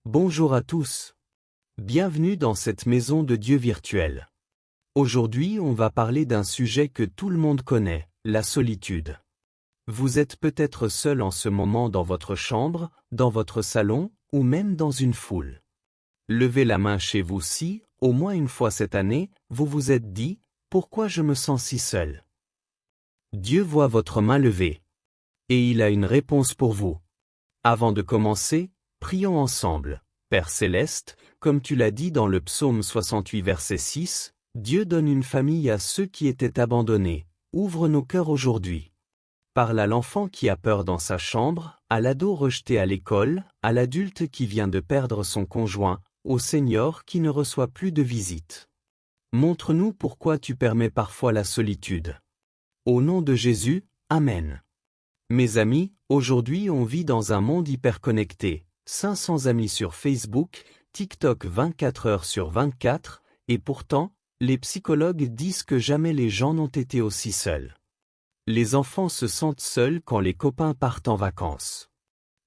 Bonjour à tous. Bienvenue dans cette maison de Dieu virtuelle. Aujourd'hui, on va parler d'un sujet que tout le monde connaît, la solitude. Vous êtes peut-être seul en ce moment dans votre chambre, dans votre salon, ou même dans une foule. Levez la main chez vous si, au moins une fois cette année, vous vous êtes dit « Pourquoi je me sens si seul ?» Dieu voit votre main levée. Et il a une réponse pour vous. Avant de commencer, prions ensemble. Père Céleste, comme tu l'as dit dans le psaume 68 verset 6, Dieu donne une famille à ceux qui étaient abandonnés. Ouvre nos cœurs aujourd'hui. Parle à l'enfant qui a peur dans sa chambre, à l'ado rejeté à l'école, à l'adulte qui vient de perdre son conjoint, au senior qui ne reçoit plus de visite. Montre-nous pourquoi tu permets parfois la solitude. Au nom de Jésus, Amen. Mes amis, aujourd'hui on vit dans un monde hyper connecté, 500 amis sur Facebook, TikTok 24 heures sur 24, et pourtant, les psychologues disent que jamais les gens n'ont été aussi seuls. Les enfants se sentent seuls quand les copains partent en vacances.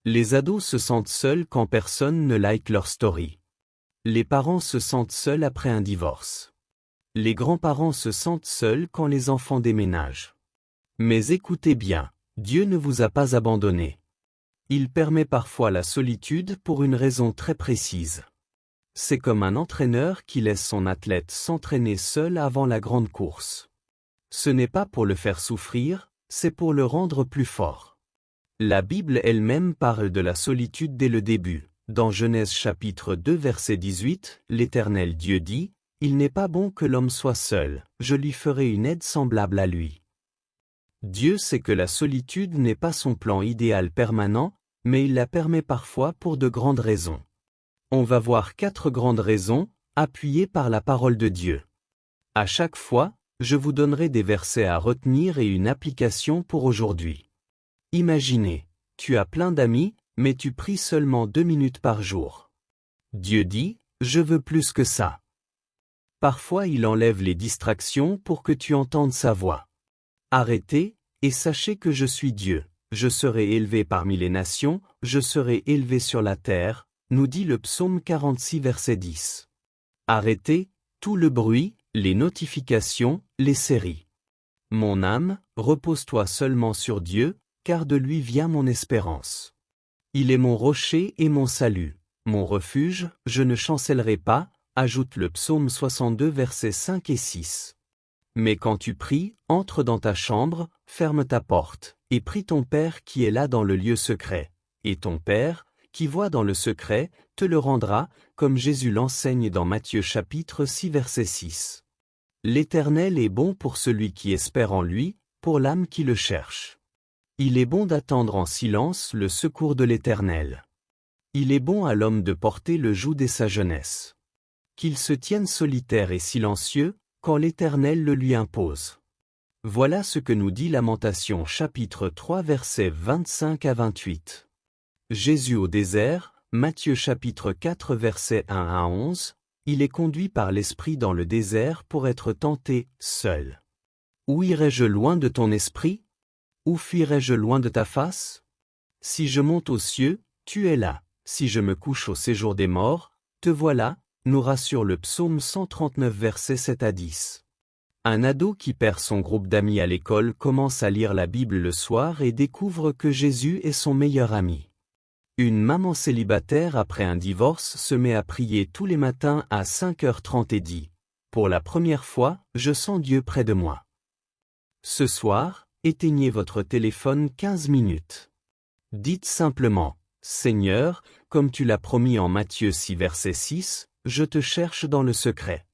Les ados se sentent seuls quand personne ne like leur story. Les parents se sentent seuls après un divorce. Les grands-parents se sentent seuls quand les enfants déménagent. Mais écoutez bien, Dieu ne vous a pas abandonné. Il permet parfois la solitude pour une raison très précise. C'est comme un entraîneur qui laisse son athlète s'entraîner seul avant la grande course. Ce n'est pas pour le faire souffrir, c'est pour le rendre plus fort. La Bible elle-même parle de la solitude dès le début. Dans Genèse chapitre 2 verset 18, l'Éternel Dieu dit, « Il n'est pas bon que l'homme soit seul, je lui ferai une aide semblable à lui. » Dieu sait que la solitude n'est pas son plan idéal permanent, mais il la permet parfois pour de grandes raisons. On va voir 4 grandes raisons, appuyées par la parole de Dieu. À chaque fois, je vous donnerai des versets à retenir et une application pour aujourd'hui. Imaginez, tu as plein d'amis, mais tu pries seulement 2 minutes par jour. Dieu dit, « Je veux plus que ça. » Parfois il enlève les distractions pour que tu entendes sa voix. Arrêtez, et sachez que je suis Dieu, je serai élevé parmi les nations, je serai élevé sur la terre, nous dit le psaume 46 verset 10. Arrêtez, tout le bruit, les notifications, les séries. Mon âme, repose-toi seulement sur Dieu, car de lui vient mon espérance. Il est mon rocher et mon salut, mon refuge, je ne chancellerai pas, ajoute le psaume 62 versets 5 et 6. Mais quand tu pries, entre dans ta chambre, ferme ta porte, et prie ton Père qui est là dans le lieu secret. Et ton Père, qui voit dans le secret, te le rendra, comme Jésus l'enseigne dans Matthieu chapitre 6 verset 6. L'Éternel est bon pour celui qui espère en lui, pour l'âme qui le cherche. Il est bon d'attendre en silence le secours de l'Éternel. Il est bon à l'homme de porter le joug dès sa jeunesse. Qu'il se tienne solitaire et silencieux, quand l'Éternel le lui impose. Voilà ce que nous dit Lamentation chapitre 3 versets 25 à 28. Jésus au désert, Matthieu chapitre 4 versets 1 à 11, il est conduit par l'Esprit dans le désert pour être tenté, seul. Où irai-je loin de ton esprit? Où fuirai-je loin de ta face? Si je monte aux cieux, tu es là, si je me couche au séjour des morts, te voilà, nous rassure le psaume 139 versets 7 à 10. Un ado qui perd son groupe d'amis à l'école commence à lire la Bible le soir et découvre que Jésus est son meilleur ami. Une maman célibataire après un divorce se met à prier tous les matins à 5h30 et dit « Pour la première fois, je sens Dieu près de moi. » Ce soir, éteignez votre téléphone 15 minutes. Dites simplement « Seigneur, comme tu l'as promis en Matthieu 6 verset 6, je te cherche dans le secret. »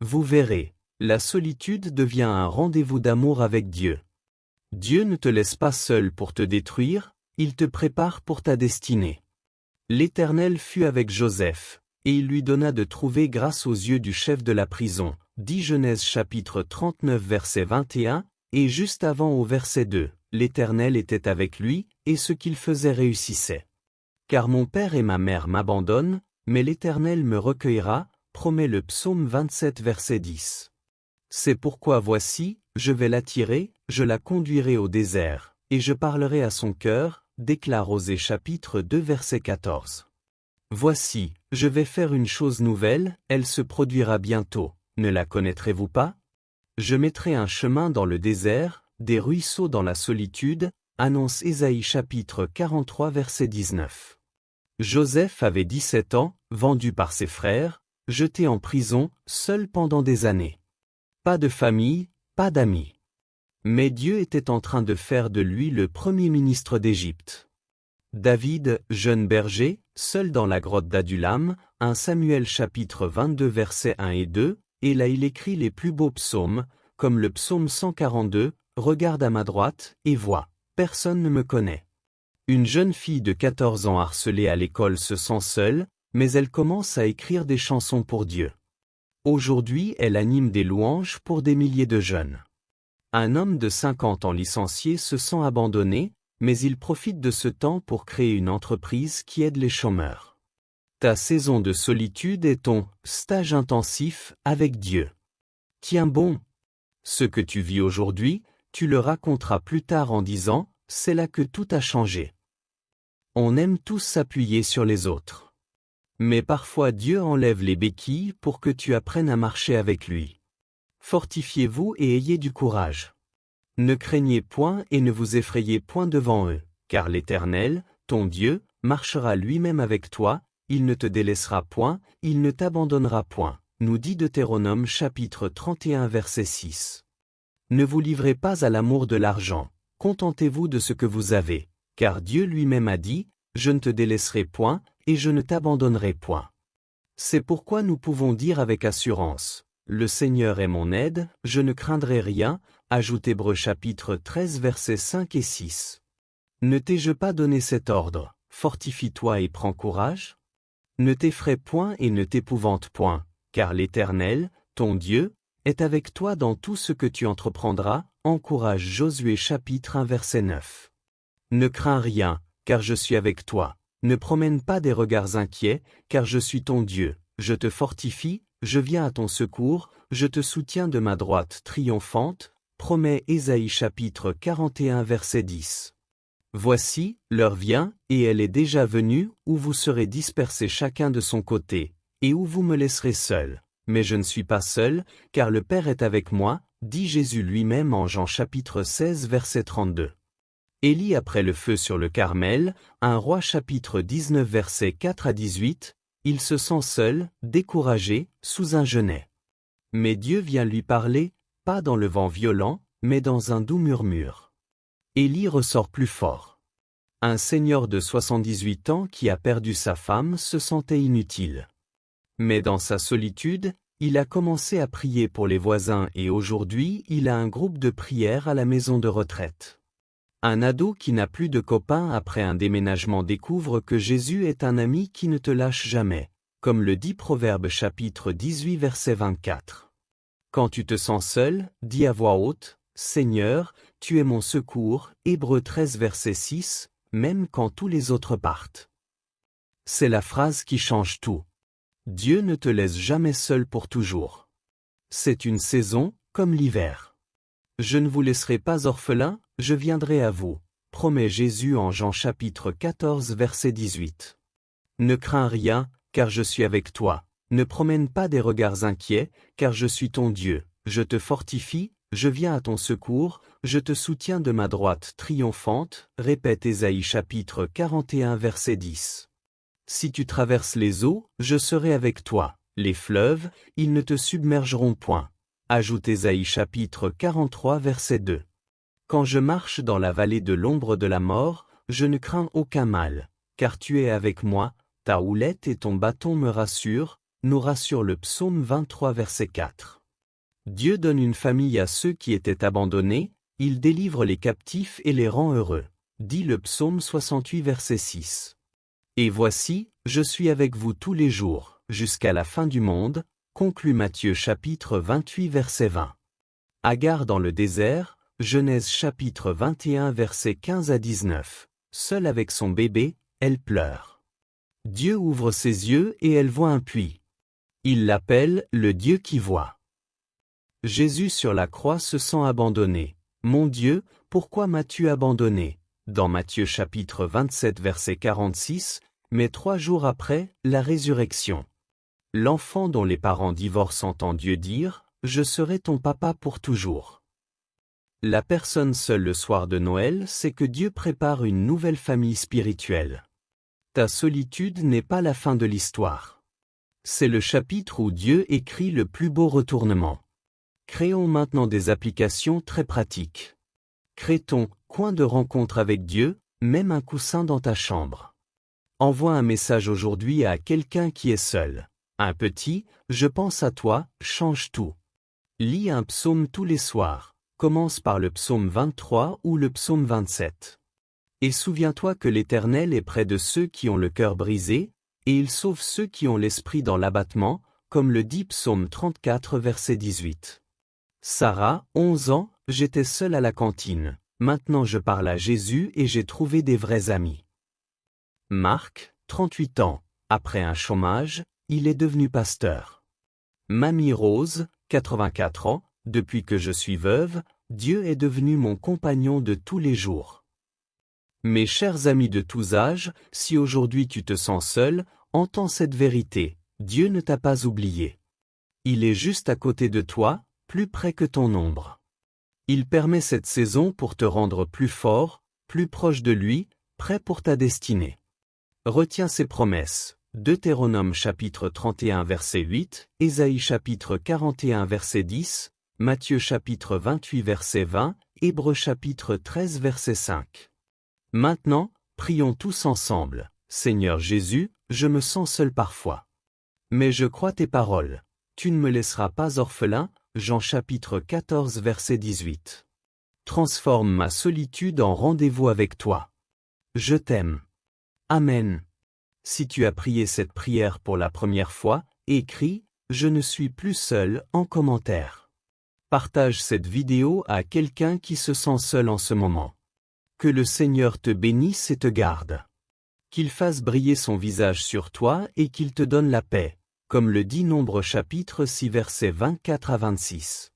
Vous verrez, la solitude devient un rendez-vous d'amour avec Dieu. Dieu ne te laisse pas seul pour te détruire, il te prépare pour ta destinée. L'Éternel fut avec Joseph, et il lui donna de trouver grâce aux yeux du chef de la prison, dit Genèse chapitre 39 verset 21, et juste avant au verset 2, l'Éternel était avec lui, et ce qu'il faisait réussissait. Car mon père et ma mère m'abandonnent, mais l'Éternel me recueillera, promet le psaume 27 verset 10. C'est pourquoi voici, je vais l'attirer, je la conduirai au désert, et je parlerai à son cœur, déclare Osée chapitre 2 verset 14. Voici, je vais faire une chose nouvelle, elle se produira bientôt, ne la connaîtrez-vous pas? Je mettrai un chemin dans le désert, des ruisseaux dans la solitude, annonce Ésaïe chapitre 43 verset 19. Joseph avait 17 ans, vendu par ses frères, jeté en prison, seul pendant des années. Pas de famille, pas d'amis. Mais Dieu était en train de faire de lui le premier ministre d'Égypte. David, jeune berger, seul dans la grotte d'Adulam, 1 Samuel chapitre 22 versets 1 et 2, et là il écrit les plus beaux psaumes, comme le psaume 142, « Regarde à ma droite, et vois, personne ne me connaît ». Une jeune fille de 14 ans harcelée à l'école se sent seule, mais elle commence à écrire des chansons pour Dieu. Aujourd'hui elle anime des louanges pour des milliers de jeunes. Un homme de 50 ans licencié se sent abandonné, mais il profite de ce temps pour créer une entreprise qui aide les chômeurs. Ta saison de solitude est ton stage intensif avec Dieu. Tiens bon. Ce que tu vis aujourd'hui, tu le raconteras plus tard en disant, c'est là que tout a changé. On aime tous s'appuyer sur les autres. Mais parfois Dieu enlève les béquilles pour que tu apprennes à marcher avec lui. Fortifiez-vous et ayez du courage. Ne craignez point et ne vous effrayez point devant eux, car l'Éternel, ton Dieu, marchera lui-même avec toi, il ne te délaissera point, il ne t'abandonnera point, nous dit Deutéronome chapitre 31 verset 6. Ne vous livrez pas à l'amour de l'argent, contentez-vous de ce que vous avez, car Dieu lui-même a dit, je ne te délaisserai point, et je ne t'abandonnerai point. C'est pourquoi nous pouvons dire avec assurance, le Seigneur est mon aide, je ne craindrai rien, ajoute Hébreux chapitre 13 versets 5 et 6. Ne t'ai-je pas donné cet ordre, fortifie-toi et prends courage? Ne t'effraie point et ne t'épouvante point, car l'Éternel, ton Dieu, est avec toi dans tout ce que tu entreprendras, encourage Josué chapitre 1 verset 9. Ne crains rien, car je suis avec toi, ne promène pas des regards inquiets, car je suis ton Dieu, je te fortifie, je viens à ton secours, je te soutiens de ma droite triomphante, promet Ésaïe chapitre 41 verset 10. Voici, l'heure vient, et elle est déjà venue, où vous serez dispersés chacun de son côté, et où vous me laisserez seul. Mais je ne suis pas seul, car le Père est avec moi, dit Jésus lui-même en Jean chapitre 16 verset 32. Élie après le feu sur le Carmel, 1 Roi chapitre 19 versets 4 à 18, il se sent seul, découragé, sous un genêt. Mais Dieu vient lui parler, pas dans le vent violent, mais dans un doux murmure. Élie ressort plus fort. Un seigneur de 78 ans qui a perdu sa femme se sentait inutile. Mais dans sa solitude, il a commencé à prier pour les voisins et aujourd'hui il a un groupe de prière à la maison de retraite. Un ado qui n'a plus de copains après un déménagement découvre que Jésus est un ami qui ne te lâche jamais, comme le dit Proverbe chapitre 18 verset 24. Quand tu te sens seul, dis à voix haute, Seigneur, tu es mon secours, Hébreux 13 verset 6, même quand tous les autres partent. C'est la phrase qui change tout. Dieu ne te laisse jamais seul pour toujours. C'est une saison, comme l'hiver. Je ne vous laisserai pas orphelins, je viendrai à vous, promet Jésus en Jean chapitre 14 verset 18. Ne crains rien, car je suis avec toi, ne promène pas des regards inquiets, car je suis ton Dieu, je te fortifie, je viens à ton secours, je te soutiens de ma droite triomphante, répète Ésaïe chapitre 41 verset 10. Si tu traverses les eaux, je serai avec toi, les fleuves, ils ne te submergeront point. Ajoute Ésaïe chapitre 43 verset 2. Quand je marche dans la vallée de l'ombre de la mort, je ne crains aucun mal, car tu es avec moi, ta houlette et ton bâton me rassurent, nous rassure le psaume 23 verset 4. Dieu donne une famille à ceux qui étaient abandonnés, il délivre les captifs et les rend heureux, dit le psaume 68 verset 6. Et voici, je suis avec vous tous les jours, jusqu'à la fin du monde, conclut Matthieu chapitre 28 verset 20. Agar dans le désert, Genèse chapitre 21 verset 15 à 19. Seule avec son bébé, elle pleure. Dieu ouvre ses yeux et elle voit un puits. Il l'appelle le Dieu qui voit. Jésus sur la croix se sent abandonné. Mon Dieu, pourquoi m'as-tu abandonné? Dans Matthieu chapitre 27 verset 46, Mais 3 jours après, la résurrection. L'enfant dont les parents divorcent entend Dieu dire « Je serai ton papa pour toujours ». La personne seule le soir de Noël sait que Dieu prépare une nouvelle famille spirituelle. Ta solitude n'est pas la fin de l'histoire. C'est le chapitre où Dieu écrit le plus beau retournement. Créons maintenant des applications très pratiques. Crée ton coin de rencontre avec Dieu, même un coussin dans ta chambre. Envoie un message aujourd'hui à quelqu'un qui est seul. Un petit « Je pense à toi » change tout. Lis un psaume tous les soirs. Commence par le psaume 23 ou le psaume 27. Et souviens-toi que l'Éternel est près de ceux qui ont le cœur brisé, et il sauve ceux qui ont l'esprit dans l'abattement, comme le dit psaume 34 verset 18. Sarah, 11 ans, j'étais seule à la cantine. Maintenant je parle à Jésus et j'ai trouvé des vrais amis. Marc, 38 ans. Après un chômage, il est devenu pasteur. Mamie Rose, 84 ans. Depuis que je suis veuve, Dieu est devenu mon compagnon de tous les jours. Mes chers amis de tous âges, si aujourd'hui tu te sens seul, entends cette vérité, Dieu ne t'a pas oublié. Il est juste à côté de toi, plus près que ton ombre. Il permet cette saison pour te rendre plus fort, plus proche de lui, prêt pour ta destinée. Retiens ses promesses. Deutéronome chapitre 31 verset 8, Ésaïe chapitre 41 verset 10, Matthieu chapitre 28 verset 20, Hébreux chapitre 13 verset 5. Maintenant, prions tous ensemble. Seigneur Jésus, je me sens seul parfois. Mais je crois tes paroles. Tu ne me laisseras pas orphelin, Jean chapitre 14 verset 18. Transforme ma solitude en rendez-vous avec toi. Je t'aime. Amen. Si tu as prié cette prière pour la première fois, écris « Je ne suis plus seul » en commentaire. Partage cette vidéo à quelqu'un qui se sent seul en ce moment. Que le Seigneur te bénisse et te garde. Qu'il fasse briller son visage sur toi et qu'il te donne la paix, comme le dit Nombre chapitre 6 versets 24 à 26.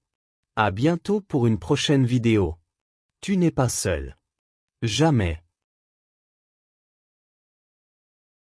À bientôt pour une prochaine vidéo. Tu n'es pas seul. Jamais.